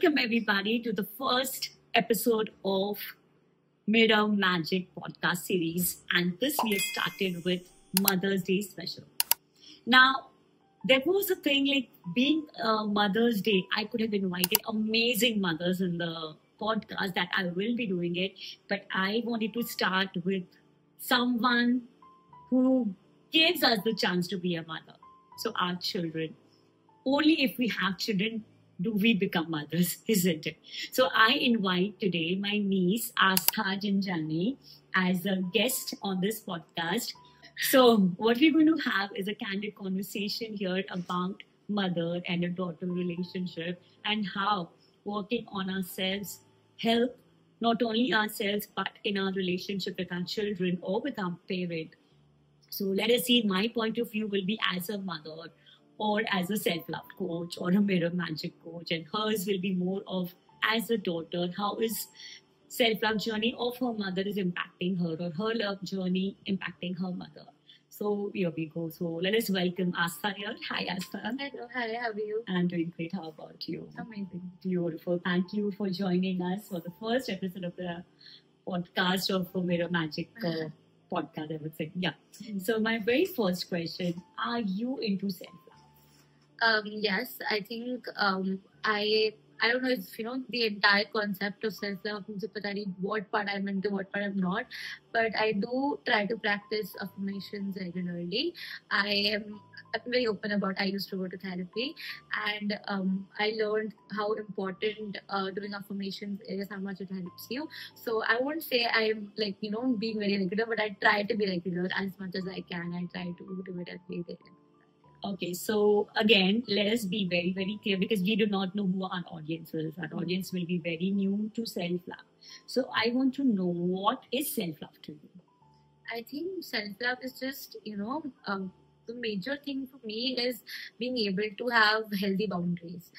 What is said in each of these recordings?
Welcome everybody to the first episode of Mirror Magic podcast series. And this we have started with Mother's Day special. Now, there was a thing like being Mother's Day, I could have invited amazing mothers in the podcast that I will be doing it. But I wanted to start with someone who gives us the chance to be a mother. So, our children. Only if we have children do we become mothers, isn't it? So I invite today my niece Astha Janjani as a guest on this podcast. So what we're going to have is a candid conversation here about mother and a daughter relationship and how working on ourselves help not only ourselves but in our relationship with our children or with our parent. So let us see, my point of view will be as a mother or as a self-love coach or a mirror magic coach, and hers will be more of as a daughter, how is self-love journey of her mother is impacting her or her love journey impacting her mother. So here we go. So let us welcome Astha here. Hi Astha. Hello, hi, how are you? I'm doing great. How about you? Amazing. Beautiful. Thank you for joining us for the first episode of the podcast of Mirror Magic podcast, I would say. Yeah. So my very first question, are you into self-love? Yes, I think I don't know if you know the entire concept of self-love. मुझे पता नहीं what part I'm into, what part I'm not, but I do try to practice affirmations regularly. I'm very open about. I used to go to therapy, and I learned how important doing affirmations is, how much it helps you. So I won't say I'm like being very regular, but I try to be regular as much as I can. I try to do it every day. Okay, so again, let us be very, very clear because we do not know who our audience is. Our audience will be very new to self-love. So I want to know, what is self-love to you? I think self-love is just, the major thing for me is being able to have healthy boundaries,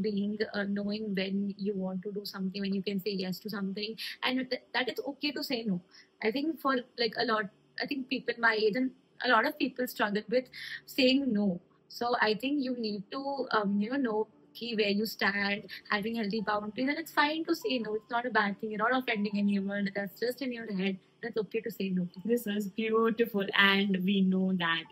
being knowing when you want to do something, when you can say yes to something, and that it's okay to say no. I think for like I think people my age and a lot of people struggle with saying no. So I think you need to, know where you stand, having healthy boundaries, and it's fine to say no. It's not a bad thing. You're not offending anyone. That's just in your head. That's okay to say no. This is beautiful, and we know that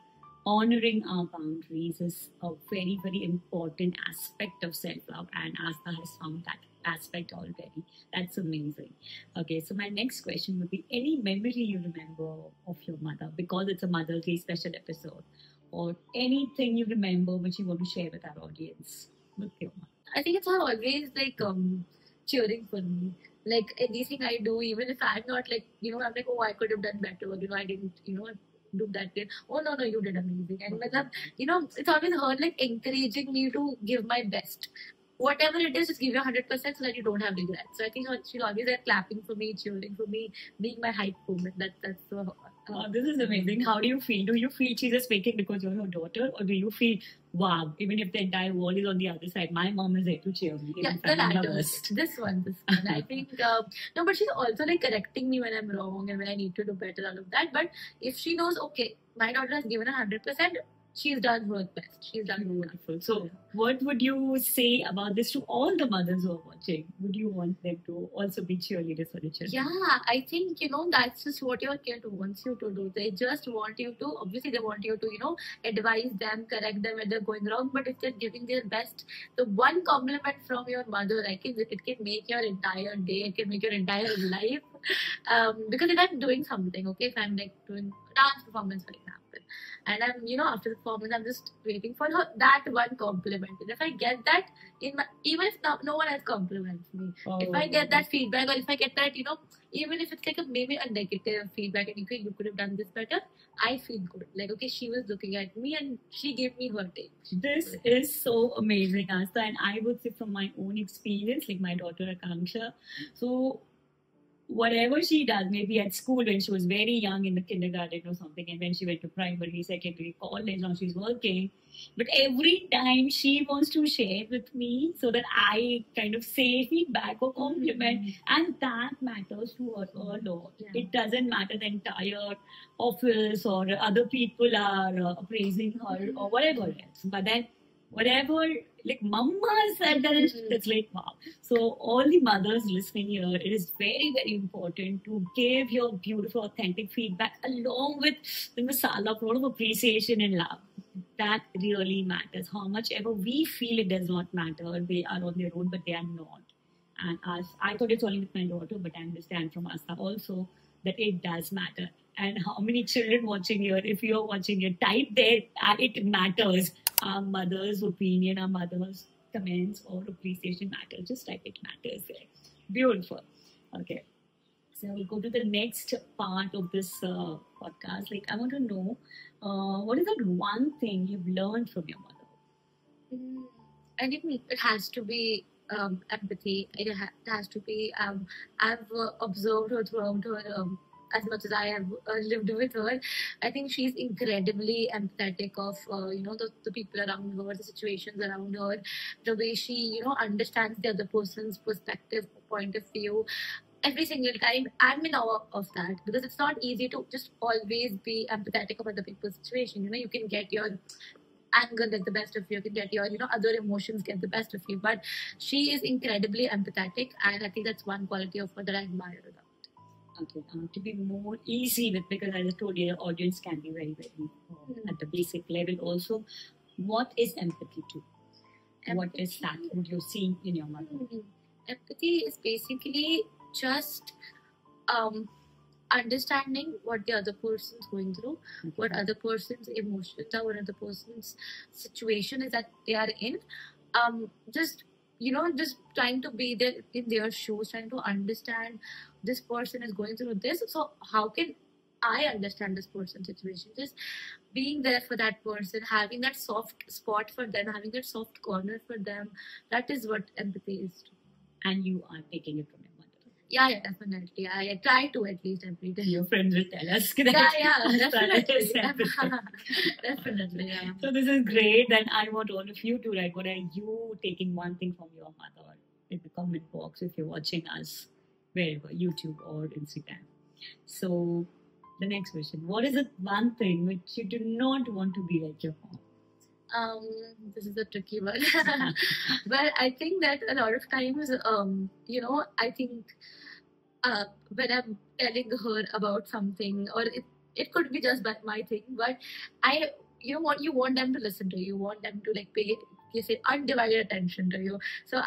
honoring our boundaries is a very, very important aspect of self-love, and Astha has found that aspect already. That's amazing. Okay, so my next question would be, any memory you remember of your mother, because it's a Mother's Day special episode, or anything you remember which you want to share with our audience with your mother? I think it's always like cheering for me. Like anything I do, even if I'm not like, I'm like, oh, I could have done better, I didn't, do that good. Oh no, you did amazing. And it's always her like encouraging me to give my best. Whatever it is, just give your 100% so that you don't have regrets. So I think she'll always like clapping for me, cheering for me, being my hype woman. That's so. This is amazing. How do you feel? Do you feel she's just faking because you're her daughter, or do you feel, wow, even if the entire world is on the other side, my mom is there to cheer me? Yeah, the latter. This one. I think no, but she's also like correcting me when I'm wrong and when I need to do better, all of that. But if she knows, okay, my daughter has given 100%. She's done her best. She's done beautiful. So, what would you say about this to all the mothers who are watching? Would you want them to also be cheerleaders for the children? Yeah, I think that's just what your kid wants you to do. They just want you to. Obviously, they want you to advise them, correct them when they're going wrong. But if they're giving their best, the one compliment from your mother, I think it can make your entire day. It can make your entire life. Because if I'm doing something, okay, if I'm like doing dance performance, for example. And I'm, after the performance, I'm just waiting for that one compliment. And if I get that, even if no one else compliments me, if I get that feedback, or if I get that, even if it's like maybe a negative feedback, and you could have done this better, I feel good. Like, okay, she was looking at me and she gave me her take. This is so amazing, Astha. And I would say from my own experience, like my daughter Akanksha, so whatever she does, maybe at school when she was very young in the kindergarten or something, and when she went to primary, secondary, college, now she's working. But every time she wants to share with me so that I kind of say feedback or compliment, and that matters to her a lot. Yeah. It doesn't matter the entire office or other people are praising her or whatever else. But then whatever like mama said that, it's like wow. So all the mothers listening here, it is very, very important to give your beautiful, authentic feedback along with the masala, a lot of appreciation and love. That really matters. How much ever we feel it does not matter. They are on their own, but they are not. And us, I thought it's only with my daughter, but I understand from Asta also that it does matter. And how many children watching here, if you're watching here, type there, it matters. Our mother's opinion, our mother's comments or appreciation matters. Just like it matters there. Beautiful. Okay. So we'll go to the next part of this podcast. Like, I want to know what is that one thing you've learned from your mother? I think it has to be empathy. It has to be. I've observed her throughout her. As much as I have lived with her, I think she's incredibly empathetic of the people around her, the situations around her, the way she understands the other person's perspective, point of view. Every single time, I'm in awe of that because it's not easy to just always be empathetic of other people's situation. You can get your anger get the best of you, you can get your other emotions get the best of you, but she is incredibly empathetic, and I think that's one quality of her that I admire about. Okay, to be more easy with, because I just told you, the audience can be very, very at the basic level also. What is empathy to? What is that? What you're seeing in your mother? Empathy is basically just understanding what the other person's going through, what other person's emotions are, what other person's situation is that they are in. Just trying to be there in their shoes, trying to understand this person is going through this. So how can I understand this person's situation? Just being there for that person, having that soft spot for them, having that soft corner for them. That is what empathy is. And you are taking it from your mother. Yeah, definitely. I try to at least every day. Your friends will tell us. Definitely. Definitely, yeah. So this is great. Then I want all of you to write, what are you taking one thing from your mother in the comment box if you're watching us, wherever, YouTube or Instagram. So the next question, what is the one thing which you do not want to be like your mom? This is a tricky one. But I think that a lot of times, I think when I'm telling her about something, or it could be just by my thing, but you want them to listen to you, want them to pay, you say, undivided attention to you. So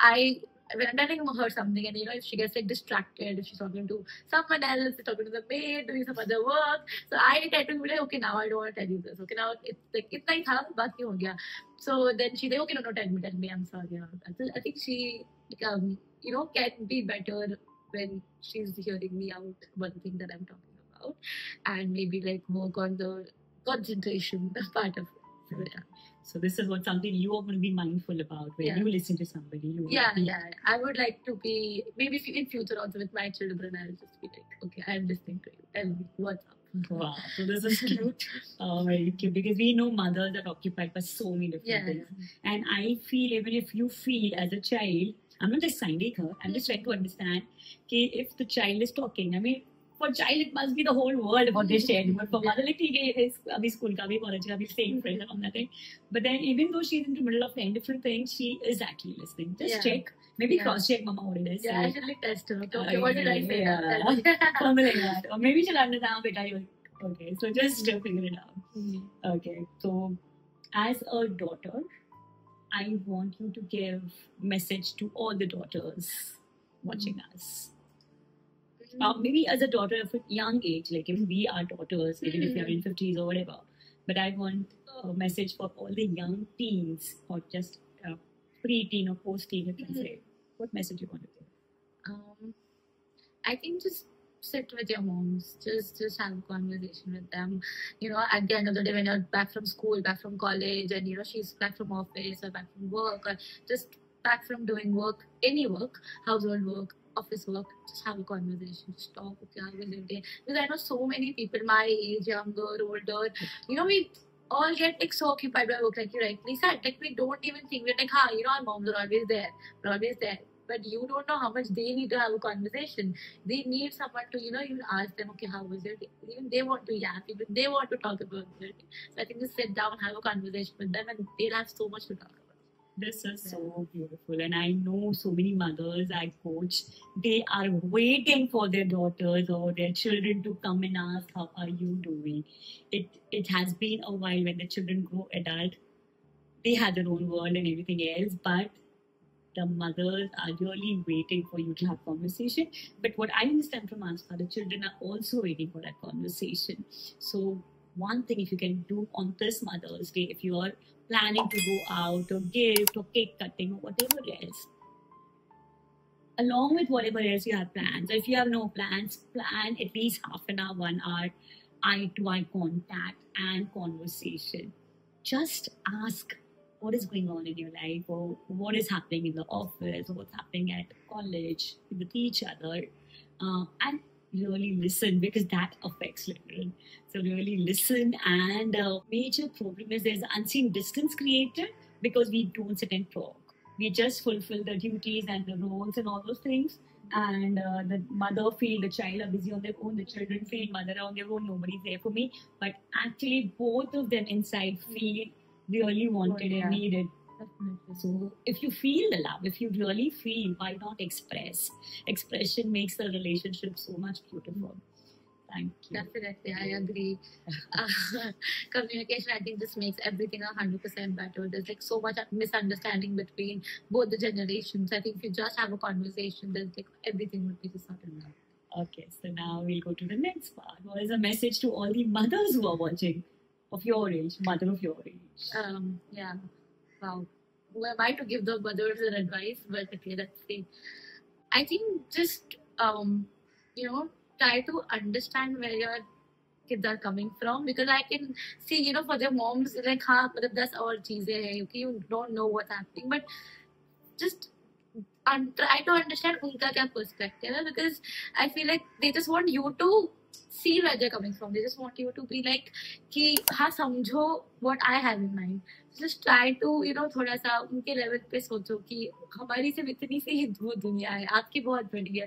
when I'm telling her something, and if she gets distracted, if she's talking to someone else, talking to the maid, doing some other work, so I tend to be like, okay, now I don't want to tell you this. Okay, now it's like itna hi tha, baaki ho gaya. So then she's like, okay, no, tell me, I'm sorry about that. So I think she, can be better when she's hearing me out one thing that I'm talking about, and maybe work on the concentration part of it. So, yeah. So this is something you are going to be mindful about when you listen to somebody. I would like to be, maybe in future also with my children, I'll just be like, okay, I'm listening to you. Tell me what's up. Wow, so this is cute. Very cute, because we know mothers are occupied by so many different things. And I feel, even if you feel as a child, I'm not just signing her, I'm just trying to understand if the child is talking, I mean, for child it must be the whole world what they share, but for mother, like, it's school ka bhi, college ka bhi, same friends and all that thing. But then even though she's in the middle of 10 different things, she is actually listening. Just check, maybe cross check mama what it is. I should test her. Okay, what did I say? Something like that. Or maybe she'll understand, beta, okay, so just figure it out. Okay, so as a daughter, I want you to give message to all the daughters watching us. Maybe as a daughter of a young age, like even we are daughters, even if we are in 50s or whatever. But I want a message for all the young teens, or just pre-teen or post-teen, you can say. What message you want to give? I think just sit with your moms. Just have a conversation with them. At the end of the day, when you're back from school, back from college, and she's back from office or back from work, or just back from doing work, any work, household work, office work, just have a conversation, just talk, okay, how was your day? Because I know so many people my age, younger, older, we all get so occupied by work, like you rightly said. We don't even think, we're like, our moms are always there, we're always there. But you don't know how much they need to have a conversation. They need someone to, even ask them, okay, how was your day? Even they want to yap, even they want to talk about their day. So I think just sit down, have a conversation with them, and they'll have so much to talk about. This is so beautiful, and I know so many mothers I coach. They are waiting for their daughters or their children to come and ask, "How are you doing?" It has been a while when the children grow adult. They have their own world and everything else, but the mothers are really waiting for you to have conversation. But what I understand from Aspa, the children are also waiting for that conversation. So one thing, if you can do on this Mother's Day, if you are planning to go out or gift or cake cutting or whatever else, along with whatever else you have plans, or if you have no plans, plan at least half an hour, 1 hour, eye to eye contact and conversation. Just ask what is going on in your life, or what is happening in the office, or what's happening at college with each other, and really listen, because that affects children. So really listen. And major problem is there's unseen distance created because we don't sit and talk. We just fulfill the duties and the roles and all those things. And the mother feel the child are busy on their own, the children feel mother are on their own, nobody's there for me. But actually both of them inside feel really wanted and needed. Definitely. So if you feel the love, if you really feel, why not express? Expression makes the relationship so much beautiful. Thank you. Definitely, I agree. Communication, I think, just makes everything 100% better. There's like so much misunderstanding between both the generations. I think if you just have a conversation, then like everything would be just sorted out. Okay, so now we'll go to the next part. What is a message to all the mothers who are watching, of your age, mother of your age? Yeah. Wow. Who am I to give the mothers an advice? But okay, let's see. I think just you know, try to understand where your kids are coming from, because I can see, you know, for their moms, like, हाँ, मतलब 10 और चीजें हैं, okay, you don't know what's happening, but just try to understand उनका क्या perspective है, because I feel like they just want you to see where they're coming from. They just want you to be like कि हाँ समझो what I have in mind. Just try to, you know, थोड़ा सा उनके level पे सोचो कि हमारी सिर्फ इतनी सी ही वो दुनिया है, आपकी बहुत बड़ी है,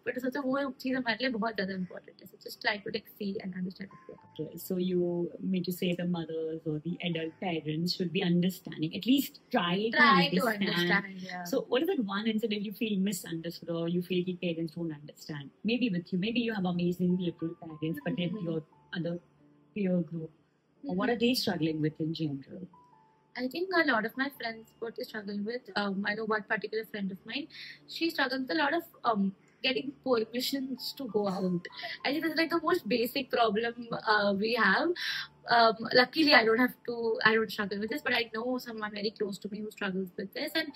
बट सोचो वो चीज़ हमारे लिए बहुत ज़्यादा important है. So just try to like see and understand it. Okay, so you mean to say the mothers or the adult parents should be understanding, at least try to understand. Yeah. So what is that one incident you feel misunderstood, or you feel the parents don't understand? Maybe with you, maybe you have amazing liberal parents, but if your other peer group, or what are they struggling with in general? I think a lot of my friends what they struggle with. I know one particular friend of mine. She struggles with a lot of getting permissions to go out. I think that's like the most basic problem we have. Luckily, I don't struggle with this, but I know someone very close to me who struggles with this. And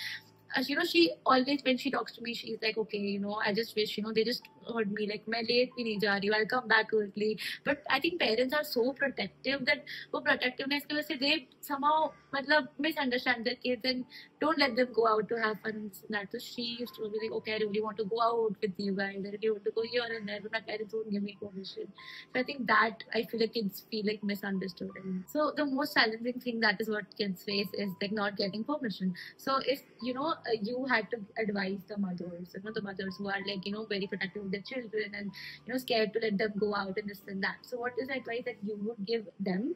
you know, she always, when she talks to me, she's like, okay, you know, I just wish, you know, they just heard me like, मैं late भी नहीं जा रही हूँ, I'll come back early. But I think parents are so protective that वो protectiveness की वजह से they somehow मतलब misunderstand their kids and don't let them go out to have fun and that. So she used to be like, okay, I really want to go out with you guys, I really want to go here and there, but my parents won't give me permission. So I think that I feel like kids feel like misunderstood. And so the most challenging thing that is what kids face is like not getting permission. So if you know you had to advise the mothers, you know, the mothers who are like, you know, very protective of their children and, you know, scared to let them go out and this and that. So what is the advice that you would give them,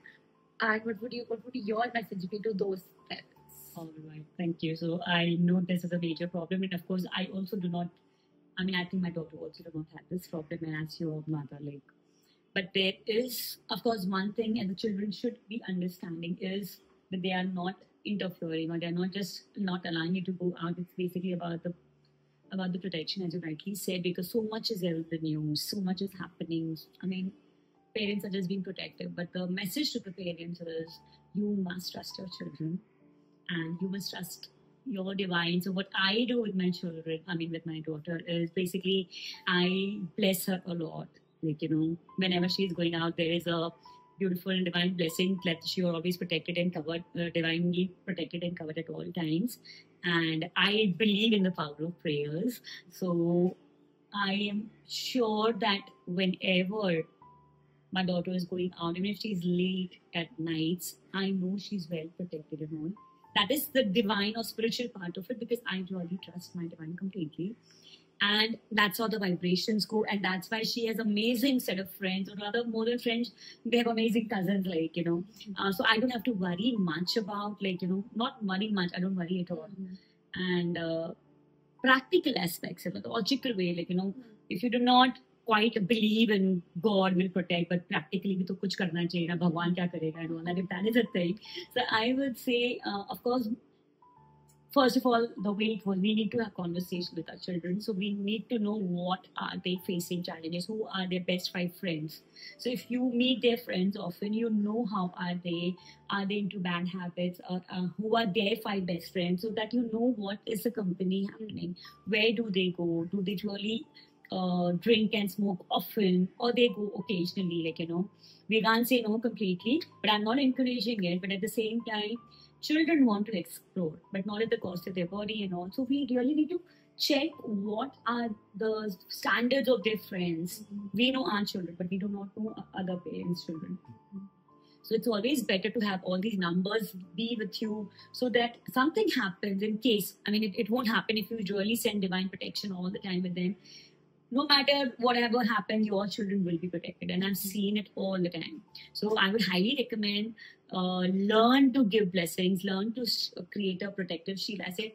and what would your message be to those parents? All right, thank you. So I know this is a major problem, and of course, I also do not. I mean, I think my daughter also does not have this problem, and as your mother, like. But there is, of course, one thing, and the children should be understanding is that they are not interfering, or they're not just not allowing you to go out. It's basically about the protection, as you rightly said, because so much is there in the news, so much is happening. I mean, parents are just being protective, but the message to the parents is you must trust your children, and you must trust your divine. So what I do with my children, I mean with my daughter, is basically I bless her a lot. Like, you know, whenever she's going out, there is a beautiful divine blessing that she is always protected and covered, divinely protected and covered at all times. And I believe in the power of prayers. So I am sure that whenever my daughter is going out, even if she's late at nights, I know she's well protected and all. That is the divine or spiritual part of it, because I really trust my divine completely. and that's how the vibrations go, and that's why she has amazing set of friends, or rather more than friends, they have amazing cousins, like, so I don't have to worry much about, like, not worry much, I don't worry at all. And practical aspects in a logical way, like, if you do not quite believe in God will protect, but practically भी तो कुछ करना चाहिए ना, भगवान क्या करेगा, and all that, if that is a thing. So I would say, of course, first of all, the way it was, we need to have conversation with our children. So we need to know what are they facing challenges, who are their best five friends. So if you meet their friends often, you know how are they into bad habits, or who are their five best friends, so that you know what is the company happening, where do they go, do they really drink and smoke often, or they go occasionally, like, we can't say no completely, but I'm not encouraging it. But at the same time, children want to explore, but not at the cost of their body and all. So we really need to check what are the standards of their friends. We know our children, but we do not know other parents' children. So it's always better to have all these numbers be with you, so that something happens in case. I mean, it won't happen if you really send divine protection all the time with them. No matter whatever happens, your children will be protected. And I've seen it all the time. So I would highly recommend, learn to give blessings, learn to create a protective shield. I said,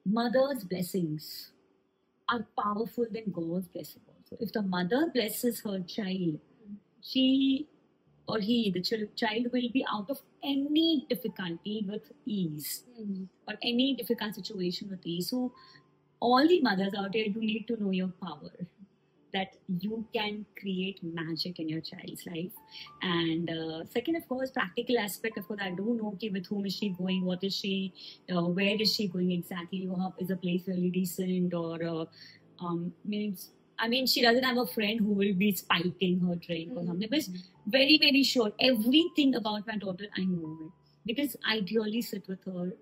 mother's blessings are powerful than God's blessing also. If the mother blesses her child, she or he, the child will be out of any difficulty with ease, or any difficult situation with ease. So all the mothers out there, you need to know your power, that you can create magic in your child's life. And second, of course, practical aspect. Of course, I don't know with whom is she going, what is she, where is she going exactly, is the place really decent, or means, I mean, she doesn't have a friend who will be spiking her drink or something. But very, very sure, everything about my daughter, I know it. Because I really sit with her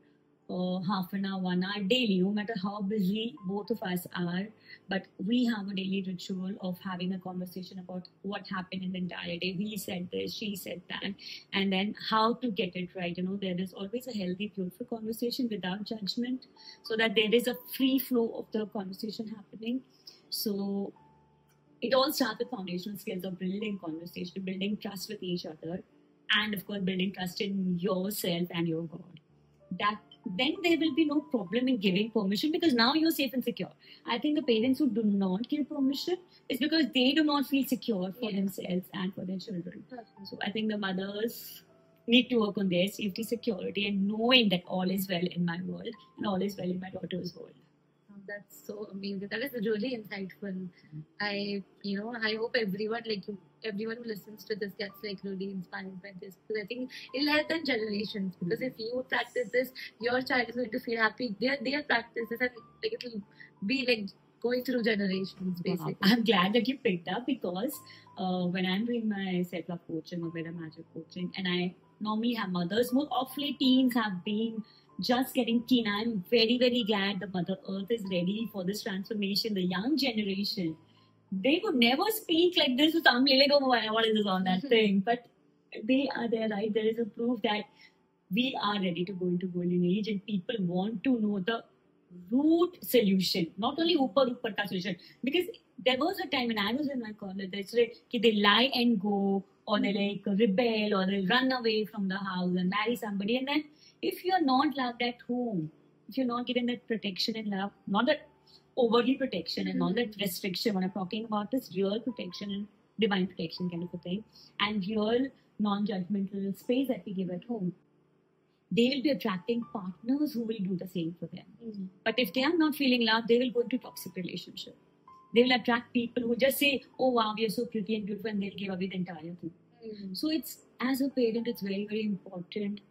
half an hour, 1 hour daily, no matter how busy both of us are. But we have a daily ritual of having a conversation about what happened in the entire day. We said this, she said that, and then how to get it right. There is always a healthy, beautiful conversation without judgment, so that there is a free flow of the conversation happening. So it all starts with foundational skills of building conversation, building trust with each other, and of course, building trust in yourself and your God. That then there will be no problem in giving permission, because now you're safe and secure. I think the parents who do not give permission is because they do not feel secure for themselves and for their children. So I think the mothers need to work on their safety, security, and knowing that all is well in my world and all is well in my daughter's world. That's so amazing. That is really insightful. I hope everyone who listens to this gets really inspired by this, because I think it'll help them generations. Because if you practice this, your child is going to feel happy. Their practices, and it'll be going through generations basically. Wow. I'm glad that you picked up, because when I'm doing my self-love coaching or better magic coaching, and I normally have mothers, more of late teens have been just getting keen. I'm very, very glad the Mother Earth is ready for this transformation. The young generation, they would never speak like this to somebody like, oh, what is this on that thing? But they are there, right? There is a proof that we are ready to go into golden age, and people want to know the root solution, not only upar ka solution. Because there was a time when I was in my college, they lie and go, or they rebel, or they run away from the house and marry somebody, and then if you're not loved at home, if you're not given that protection and love, not that overly protection and not that restriction, what I'm talking about is real protection and divine protection kind of a thing, and real non-judgmental space that we give at home, they will be attracting partners who will do the same for them. But if they are not feeling love, they will go into toxic relationship. They will attract people who just say, oh wow, we are so pretty and beautiful, and they'll give away the entire thing. So it's, as a parent, it's very, very important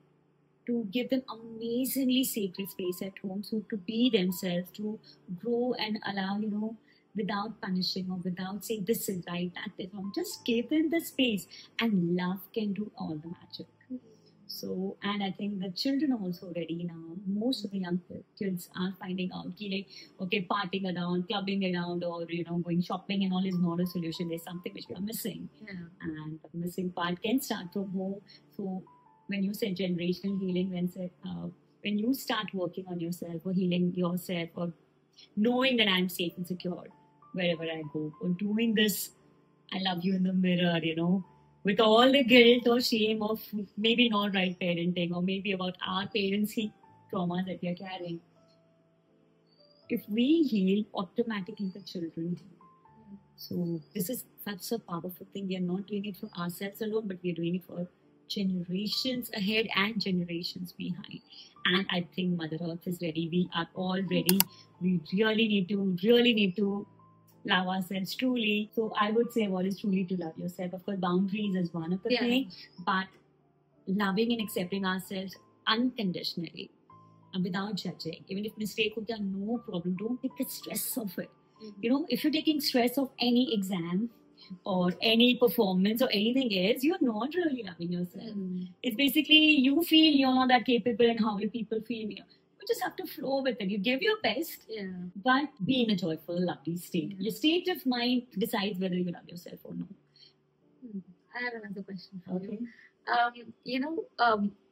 to give them amazingly sacred space at home, so to be themselves, to grow and allow, without punishing or without saying this is right, that is wrong. Just give them the space, and love can do all the magic. So, and I think the children are also ready now. Most of the young kids are finding out, okay, partying around, clubbing around, or going shopping and all is not a solution. There's something which we are missing, and the missing part can start from home. So when you say generational healing, when you start working on yourself or healing yourself or knowing that I'm safe and secure wherever I go, or doing this I love you in the mirror, with all the guilt or shame of maybe not right parenting, or maybe about our parenting trauma that we are carrying. If we heal, automatically the children heal. So this is such a powerful thing. We are not doing it for ourselves alone, but we are doing it for generations ahead and generations behind. And I think Mother Earth is ready. We are all ready. We really need to love ourselves truly. So I would say what is truly to love yourself. Of course, boundaries is one of the Yeah. things, but loving and accepting ourselves unconditionally and without judging. Even if mistake would be no problem, don't take the stress of it. If you're taking stress of any exam or any performance or anything else, you're not really loving yourself. It's basically you feel you're not that capable, and how will people feel you? You just have to flow with it. You give your best, Yeah. but be in a joyful, lovely state. Your state of mind decides whether you love yourself or not. I have another question for Okay. you.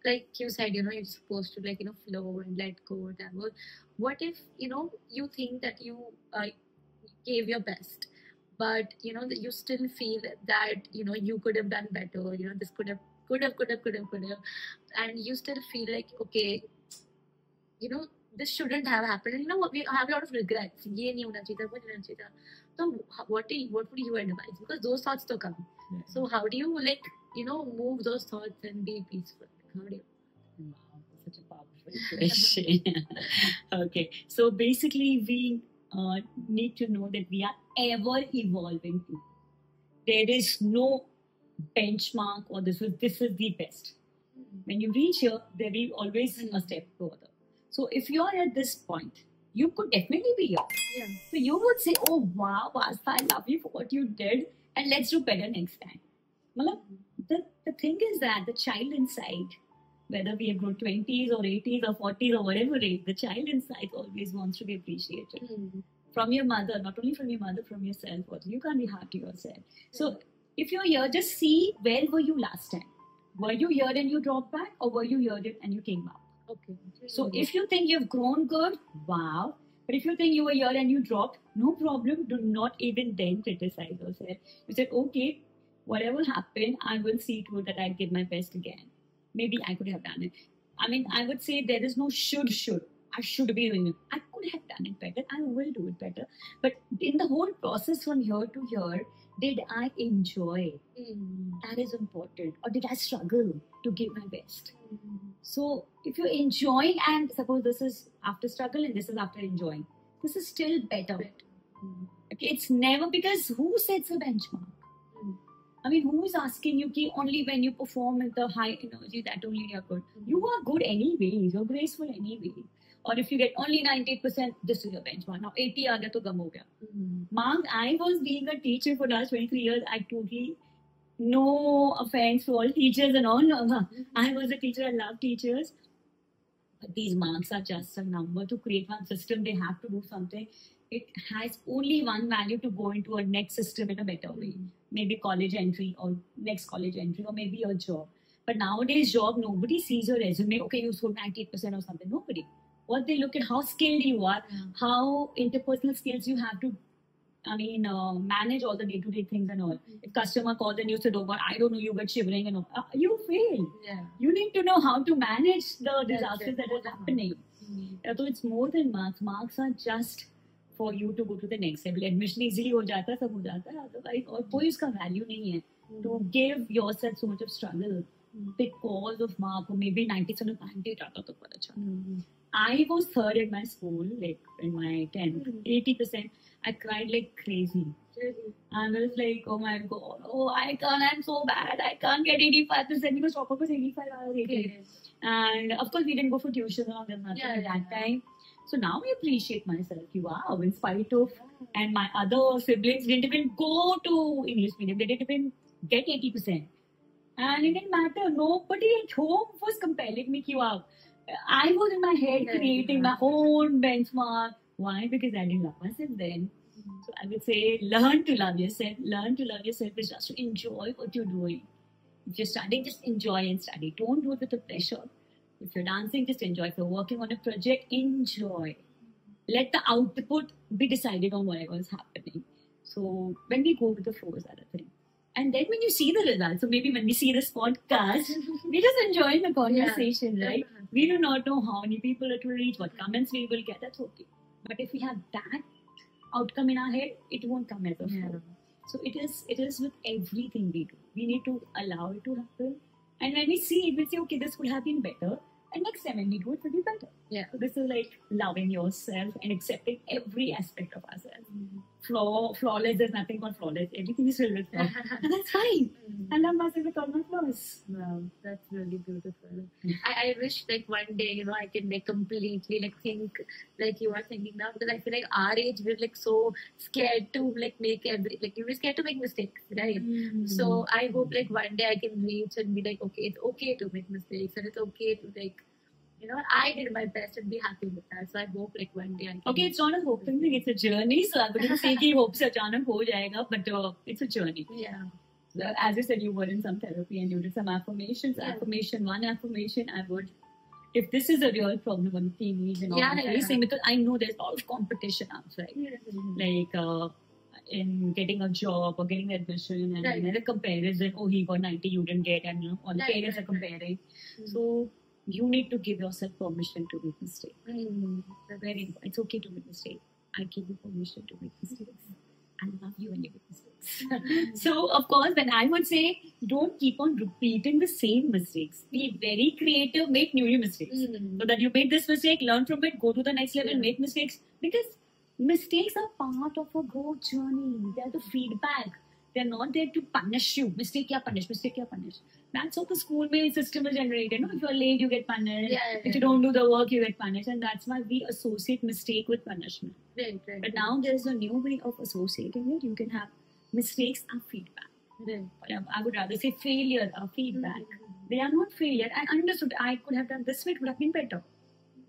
Like you said, you're supposed to flow and let go, whatever. What if you think that you gave your best, but that you still feel that you could have done better. This could have, and you still feel like, okay, this shouldn't have happened. And we have a lot of regrets. ये नहीं होना चाहिए था, वो नहीं होना चाहिए था. So what would you advise? Because those thoughts to come. So how do you move those thoughts and be peaceful? How do you? Wow, such a powerful question. Okay, so basically we need to know that we are ever evolving too. There is no benchmark or this is the best. When you reach here, there will always a step further. So if you're at this point, you could definitely be here. Yeah. So you would say, oh wow, Vasta, I love you for what you did, and let's do better next time. The thing is that the child inside, whether we have grown 20s or 80s or 40s or whatever age, the child inside always wants to be appreciated. From your mother, not only from your mother, from yourself also. You can't be hard to yourself. So if you're here, just see where were you last time. Were you here and you dropped back, or were you here and you came back? Okay. So if you think you've grown good, wow. But if you think you were here and you dropped, no problem. Do not even then criticize yourself. You said, okay, whatever happened, I will see to it that I give my best again. Maybe I could have done it. I mean, I would say there is no should. I should be doing it. I could have done it better. I will do it better. But in the whole process from here to here, did I enjoy? That is important. Or did I struggle to give my best? So if you're enjoying, and suppose this is after struggle and this is after enjoying, this is still better. Okay, it's never, because who sets a benchmark? I mean, who is asking you ki only when you perform with the high energy that only you're good? You are good anyways. You're graceful anyways. Or if you get only 98%, this is your benchmark. Now 80 aa gaya to gum ho gaya. Mark, I was being a teacher for the last 23 years. I totally, no offense to all teachers and all. I was a teacher. I love teachers. But these marks are just a number. To create one system, they have to do something. It has only one value to go into a next system in a better way. Maybe college entry or next college entry, or maybe your job. But nowadays, job, nobody sees your resume. Okay, you scored 98% or something. Nobody. What they look at, how skilled you are, how interpersonal skills you have to, manage all the day-to-day things and all. If customer calls and you said, oh God, I don't know, you get shivering and all, you fail. Yeah. You need to know how to manage the disasters That's that are happening. So it's more than marks. Marks are just for you to go to the next level. Admission easily हो जाता है, सब हो जाता है. Otherwise, और कोई उसका value नहीं है. To give yourself so much of struggle because of mark, or maybe 97 98 आता तो बहुत अच्छा. I was third in my school, like in my 10th, 80%. I cried like crazy. I was like, oh my God, I'm so bad. I can't get 85% because top was 85, I was 80. And of course, we didn't go for tuition or nothing at that time. So now I appreciate myself. Wow, in spite of, and my other siblings didn't even go to English medium. They didn't even get 80%. And it didn't matter. Nobody at home was compelling me. Wow. I was in my head creating my own benchmark. Why? Because I didn't love myself then. So I would say, learn to love yourself. Learn to love yourself is just to enjoy what you're doing. If you're studying, just enjoy and study. Don't do it with the pressure. If you're dancing, just enjoy. If you're working on a project, enjoy. let the output be decided on whatever is happening. So when we go with the flow is other thing. And then when you see the results, so maybe when we see this podcast, we're just enjoying the conversation, right? We do not know how many people it will reach, what comments we will get, that's okay. But if we have that outcome in our head, it won't come as a flow. So it is with everything we do. We need to allow it to happen. And when we see it, we say, okay, this could have been better. And next time when we do it, will be better. Yeah. So this is like loving yourself and accepting every aspect of ourselves. Flawless, there's nothing called flawless. Everything is filled with flaws. And that's fine. I love myself with all my flaws. Wow, that's really beautiful. I wish like one day, you know, I can like completely like think like you are thinking now, because I feel like our age we're like so scared to like make we're scared to make mistakes, right? So I hope like one day I can reach and be like, okay, it's okay to make mistakes and it's okay to like, you know, I did my best and be happy with that. So I hope like one day I can. Okay, it's not a hoping thing, it's a journey. So I wouldn't say कि hope से अचानक हो जाएगा, but it's a journey. Yeah. As you said, you were in some therapy and you did some affirmations. Yeah. One affirmation I would, if this is a real problem on TV and all facing, because I know there's a lot of competition outside, like in getting a job or getting admission, and the comparison, oh, he got 90, you didn't get, and you know, all the parents are comparing. So you need to give yourself permission to make mistakes. Very important. It's okay to make mistakes. I give you permission to make mistakes. I love you when you make mistakes. So, of course, when I would say, don't keep on repeating the same mistakes. Be very creative, make new mistakes. So that you made this mistake, learn from it, go to the next level, make mistakes. Because mistakes are part of a growth journey. They are the feedback. They're not there to punish you. Mistake kya punish, mistake kya punish. That's how the school system is generated. No? If you're late, you get punished. If you don't do the work, you get punished. And that's why we associate mistake with punishment. But now there's a new way of associating it. You can have mistakes and feedback. I would rather say failure or feedback. They are not failure. I understood I could have done this way, it would have been better.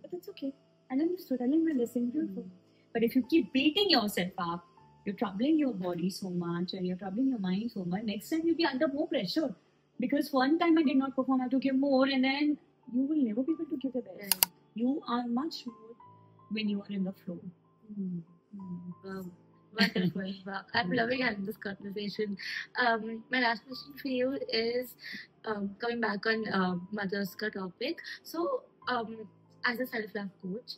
But that's okay. I understood. I learned my lesson. Beautiful. But if you keep beating yourself up, you're troubling your body so much and you're troubling your mind so much, next time you'll be under more pressure. Because one time I did not perform, I have to give more, and then you will never be able to give the best. You are much more when you are in the flow. Wow. Wonderful. Wow. I'm loving having this conversation. My last question for you is coming back on mother's topic. So, as a self-love coach,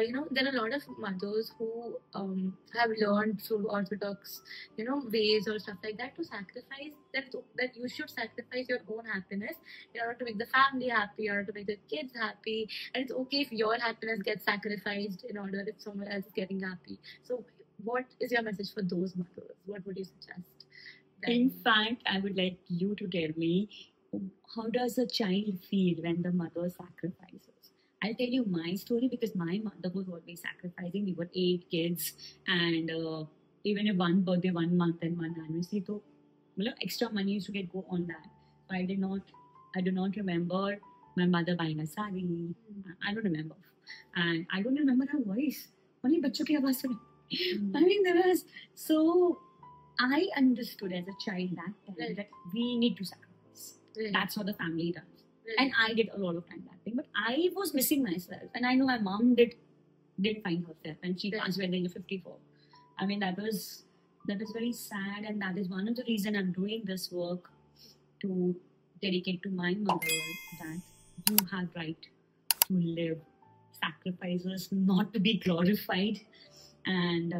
you know, there are a lot of mothers who have learned through orthodox, you know, ways or stuff like that to sacrifice that you should sacrifice your own happiness in order to make the family happy, in order to make the kids happy, and it's okay if your happiness gets sacrificed in order if someone else is getting happy. So, what is your message for those mothers? What would you suggest? In fact, I would like you to tell me, how does a child feel when the mother sacrifices? I'll tell you my story because my mother was always sacrificing. We were 8 kids, and even if one birthday, 1 month, and one anniversary, so extra money used to go on that. So I do not remember my mother buying a sari. I don't remember, and I don't remember her voice. Only बच्चों की आवाज़ सुनी. I mean, there was so. I understood as a child that we need to sacrifice. That's what the family does. And I did a lot of time that thing, but I was missing myself, and I know my mom didn't find herself, and she passed away at the age of 54. I mean, that was very sad, and that is one of the reason I'm doing this work, to dedicate to my mother that you have right to live. Sacrifices not to be glorified. And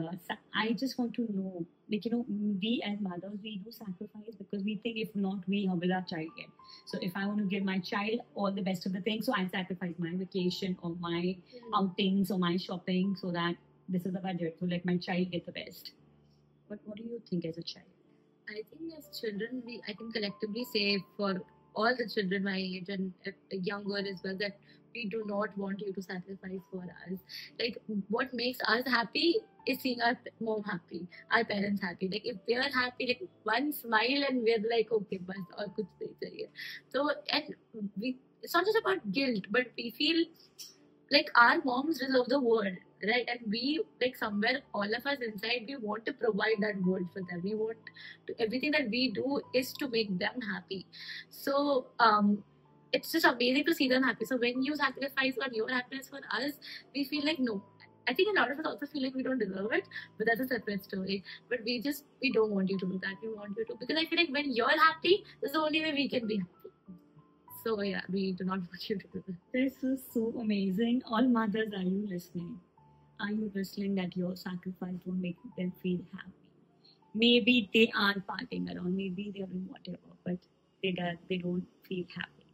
I just want to know, like, you know, we as mothers, we do sacrifice because we think if not we, how will our child get? So if I want to give my child all the best of the things, so I sacrifice my vacation or my outings or my shopping so that this is the budget, so let my child get the best. But what do you think as a child? I think as children, I can collectively say for all the children my age and younger as well that we do not want you to sacrifice for us. Like, what makes us happy is seeing our mom happy, our parents happy. Like, if they are happy, like one smile and we're like, okay, bas aur kuch nahi chahiye. So, and it's not just about guilt, but we feel like our moms deserve the world, right? And we, like, somewhere, all of us inside, we want to provide that world for them. We want to, everything that we do is to make them happy. So, it's just amazing to see them happy. So when you sacrifice on your happiness for us, we feel like, no, I think a lot of us also feel like we don't deserve it, but that's a separate story. But we don't want you to do that. We want you to, because I feel like when you're happy, that's the only way we can be happy. So yeah, we do not want you to do that. This is so amazing. All mothers, are you listening? Are you listening that your sacrifice will make them feel happy? Maybe they aren't partying around, maybe they're doing whatever, but they don't feel happy.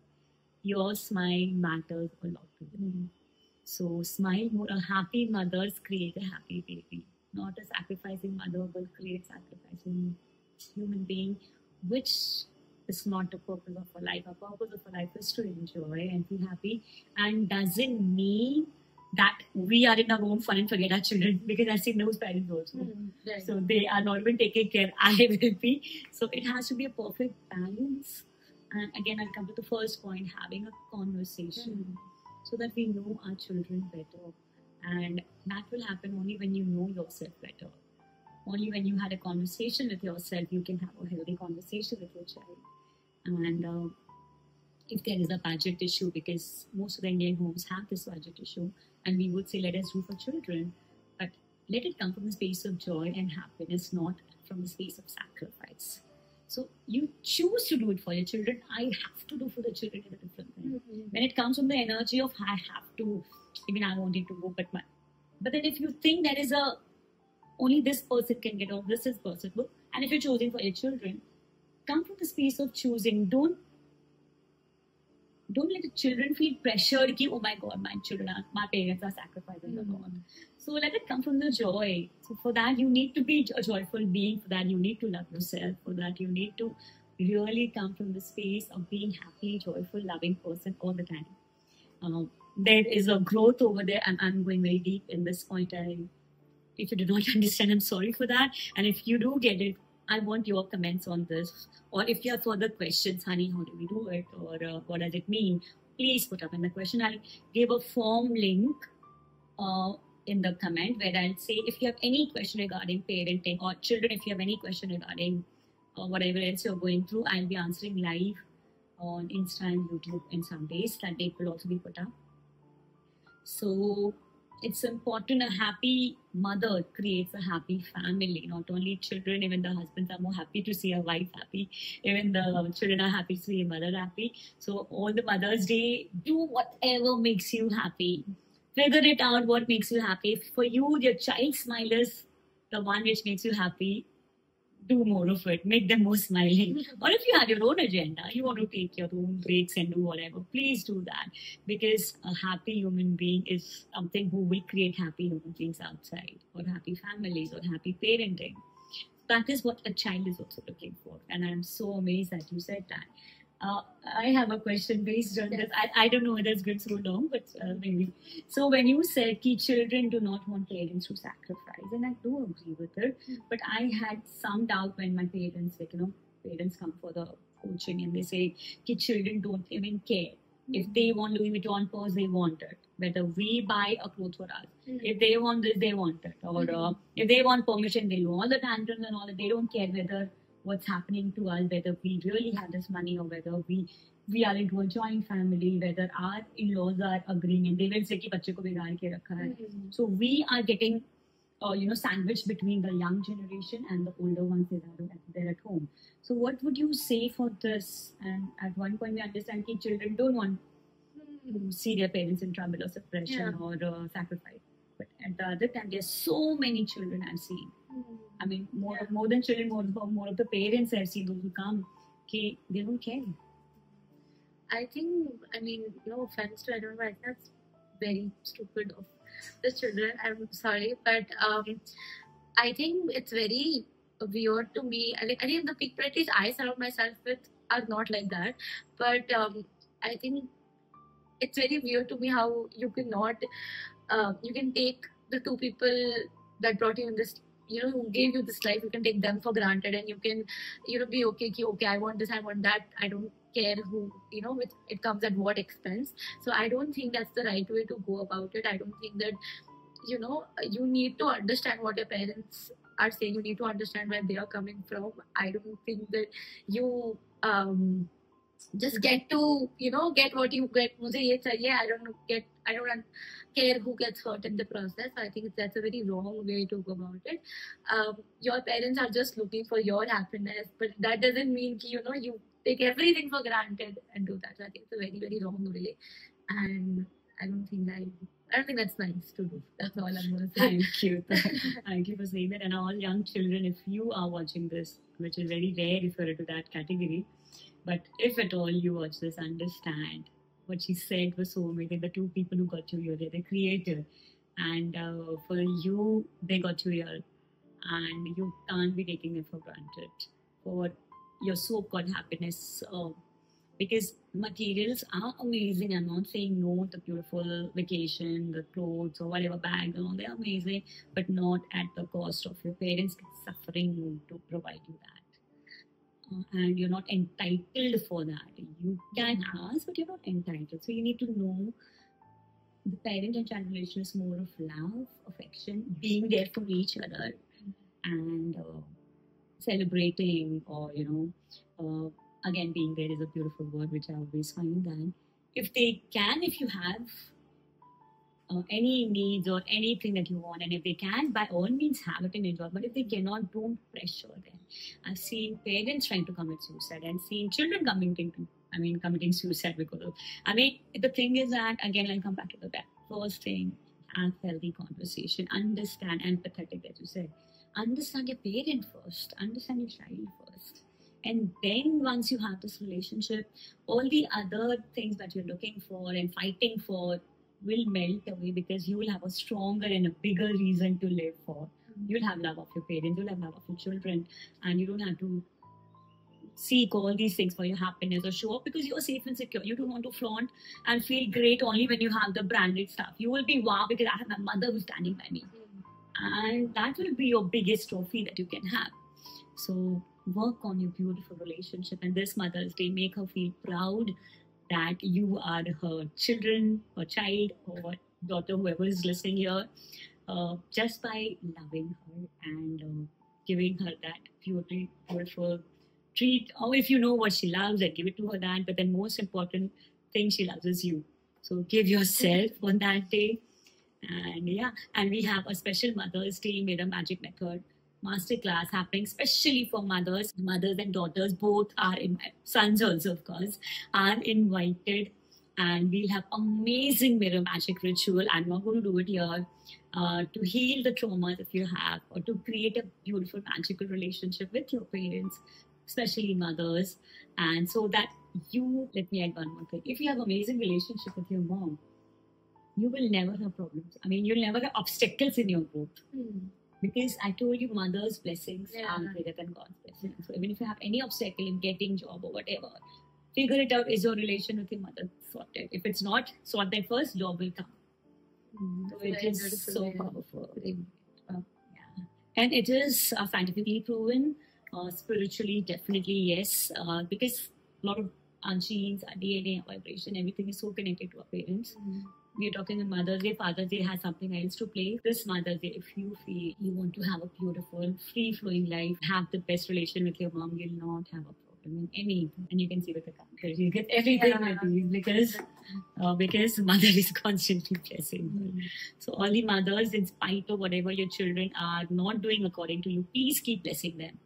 Your smile matters a lot to them. So smile more. A happy mothers create a happy baby. Not a sacrificing mother will create sacrificing human being, which is not the purpose of a life. Our purpose of a life is to enjoy and be happy, and doesn't mean that we are in our own fun and forget our children, because I've seen those parents also. Right. So they are not even taking care. I will be. So it has to be a perfect balance. And again, I'll come to the first point: having a conversation, so that we know our children better. And that will happen only when you know yourself better. Only when you had a conversation with yourself, you can have a healthy conversation with your child. And if there is a budget issue, because most of the Indian homes have this budget issue, and we would say, let us do for children, but let it come from the space of joy and happiness, not from the space of sacrifice. So you choose to do it for your children. I have to do for the children is a different thing. When it comes from the energy of I have to, even I wanted to go, but then if you think there is a only this person can get, or this is possible, and if you're choosing for your children, come from the space of choosing. Don't let the children feel pressured ki, oh my god, my parents are sacrificing a lot. So let it come from the joy. So for that you need to be a joyful being. For that you need to love yourself. For that you need to really come from the space of being happy, joyful, loving person all the time. There is a growth over there, and I'm going very deep in this point. If you do not understand, I'm sorry for that. And if you do get it, I want your comments on this. Or if you have further questions, honey, how do we do it? Or what does it mean? Please put up in the question. I'll give a form link in the comment where I'll say if you have any question regarding parenting, or children, if you have any question regarding whatever else you're going through, I'll be answering live on Insta and YouTube in some days. That date will also be put up. So it's important. A happy mother creates a happy family. Not only children, even the husbands are more happy to see a wife happy. Even the children are happy to see a mother happy. So on the Mother's Day, do whatever makes you happy. Figure it out what makes you happy. If for you, your child's smile is the one which makes you happy, do more of it. Make them more smiling. Or if you have your own agenda, you want to take your own breaks and do whatever, please do that. Because a happy human being is something who will create happy human beings outside, or happy families, or happy parenting. That is what a child is also looking for. And I'm so amazed that you said that. I have a question based on this. I don't know whether it's good so long, but maybe. So when you said that children do not want parents to sacrifice, and I do agree with it, but I had some doubt when my parents, parents come for the coaching and they say that children don't even care. If they want Louis Vuitton purse, they want it. Whether we buy a clothes for us. If they want this, they want it. Or if they want permission, they do all the tantrums and all that. They don't care whether what's happening to us, whether we really have this money, or whether we are into a joint family, whether our in-laws are agreeing, and they will say कि बच्चे को बिगाड़ के रखा है. So we are getting sandwiched between the young generation and the older ones that are there at home. So what would you say for this? And at one point we understand that children don't want to see their parents in trouble or suppression or sacrifice. But at the other time, there's so many children I've seen. I mean, more than children, more of the parents I've seen, those who come, they don't care. I think, no offense to anyone, but I think that's very stupid of the children. I'm sorry, but I think it's very weird to me. I think the big priorities I surround myself with are not like that. But I think it's very weird to me how you cannot, you can take the two people that brought you in this, who gave you this life, you can take them for granted, and you can, be okay, I want this, I want that, I don't care who, it comes at what expense. So I don't think that's the right way to go about it. I don't think that, you need to understand what your parents are saying. You need to understand where they are coming from. I don't think that you just get to get what you get. मुझे ये चाहिए. I don't care who gets hurt in the process. I think that's a very wrong way to go about it. Your parents are just looking for your happiness, but that doesn't mean you take everything for granted and do that. So I think it's a very, very wrong way, and I don't think that's nice to do. That's all I'm gonna say. Thank you. Thank you for saying that. And all young children, if you are watching this, which is very rare if you're into that category, but if at all you watch this, understand what she said was so amazing. The two people who got you here, they're the creator. And for you, they got you here. And you can't be taking it for granted for your so-called happiness. Because materials are amazing. I'm not saying no, the beautiful vacation, the clothes or whatever bag and all, they're amazing, but not at the cost of your parents suffering to provide you that. And you're not entitled for that. You can ask, but you're not entitled. So you need to know the parent and child relation is more of love, affection, being there for each other, and celebrating, or again, being there is a beautiful word which I always find. That if you have any needs or anything that you want, and if they can, by all means have it and enjoy. But if they cannot, don't pressure them. I've seen parents trying to commit suicide and seen children committing suicide because of. The thing is that, again, I'll come back to the first thing: have healthy conversation, understand, empathetic, as you said. Understand your parent first, understand your child first. And then once you have this relationship, all the other things that you're looking for and fighting for will melt away, because you will have a stronger and a bigger reason to live for. You'll have love of your parents, you'll have love of your children, and you don't have to seek all these things for your happiness or show up, because you're safe and secure. You don't want to flaunt and feel great only when you have the branded stuff. You will be wow because I have my mother who's standing by me. And that will be your biggest trophy that you can have. So work on your beautiful relationship, and this Mother's Day, make her feel proud that you are her children or child or daughter, whoever is listening here, just by loving her and giving her that beautiful treat. Or if you know what she loves, then give it to her that. But the most important thing she loves is you. So give yourself on that day. And we have a special Mother's Day Made of Magic Method masterclass happening especially for mothers and daughters. Both are sons also, of course, are invited, and we'll have amazing mirror magic ritual. I'm not going to do it here. To heal the traumas if you have, or to create a beautiful magical relationship with your parents, especially mothers. And so that let me add one more thing. If you have amazing relationship with your mom, you will never have problems. You'll never have obstacles in your growth. Because I told you, mother's blessings are greater than God's blessings. So even if you have any obstacle in getting job or whatever, figure it out. Is your relation with your mother sorted? If it's not sorted first, job will come. So it is so powerful. And it is scientifically proven. Spiritually, definitely yes. Because a lot of our genes, our DNA, our vibration, everything is so connected to our parents. We're talking on Mother's Day. Father's Day has something else to play. This Mother's Day, if you feel you want to have a beautiful, free-flowing life, have the best relation with your mom, you'll not have a problem in anything. And you can see with the characters, you get everything with these, because mother is constantly blessing her. So all the mothers, in spite of whatever your children are not doing according to you, please keep blessing them.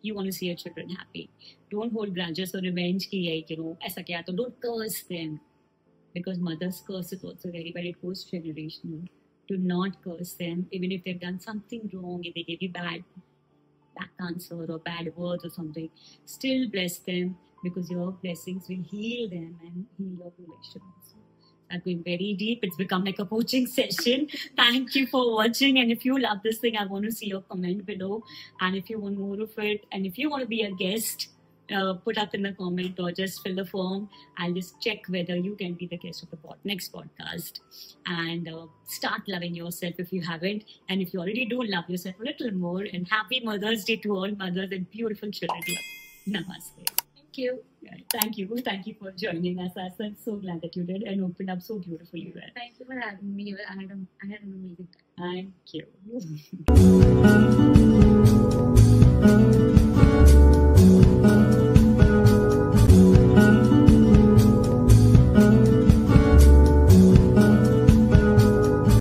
You want to see your children happy. Don't hold grudges or revenge. Aisa kiya, so don't curse them. Because mother's curse is also very bad. It goes generational. Do not curse them. Even if they've done something wrong, if they gave you bad answer or bad words or something, still bless them, because your blessings will heal them and heal your relations. I'm going very deep. It's become like a coaching session. Thank you for watching. And if you love this thing, I want to see your comment below. And if you want more of it, and if you want to be a guest, put up in the comment or just fill the form. I'll just check whether you can be the guest of the next podcast. And start loving yourself if you haven't. And if you already do, love yourself a little more. And happy Mother's Day to all mothers and beautiful children. Namaste. Thank you. Thank you. Thank you for joining us. I'm so glad that you did and opened up so beautifully. Thank you for having me. I had an amazing time. Thank you.